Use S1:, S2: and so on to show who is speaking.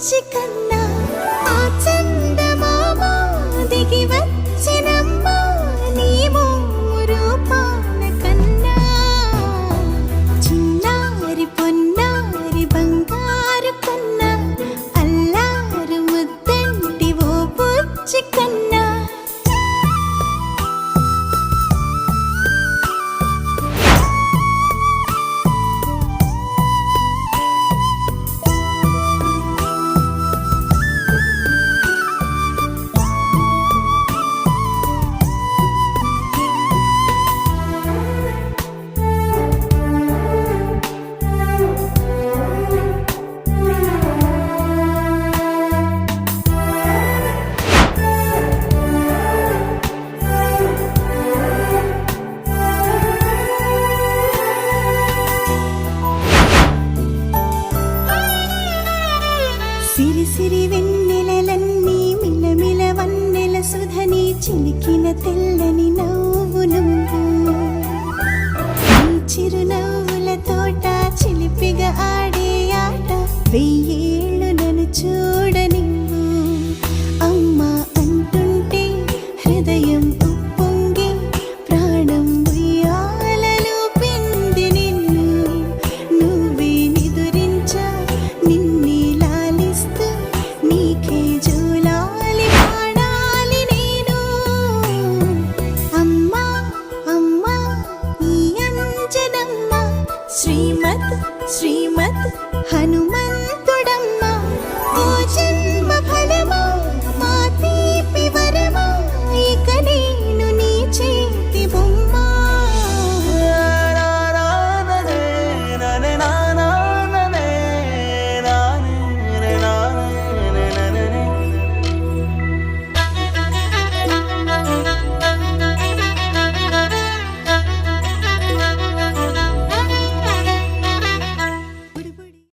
S1: బుజ్జి కన్నా ఆ చందమామ దిగి వచ్చినమ్మ నీ రూపాల కన్నా చిన్నారి పొన్నారి బంగారు కన్నా అల్లారు ముద్దంటి ఓ బుజ్జి కన్నా సిరి సిరి వెన్నెలలన్నీ మిలమిల వన్నెల సుధని చిలికిన తెల్లని నవ్వు నువ్వు నీ చిరునవ్వుల తోట చిలిపిగా ఆడే ఆట వెయ్యేళ్ళు నన్ను చూడనివ్వు అమ్మా అంటుంటే హృదయం ఉప్పొంగి ప్రాణం ఉయ్యాలలో పిండి నిన్ను నువ్వే నిదురించా నిన్నే లాలిస్తూ నీకే జూలాలి పాడాలి నేను అమ్మా అమ్మా ఈ అంజనమ్మ శ్రీమత్ శ్రీమత్ హనుమ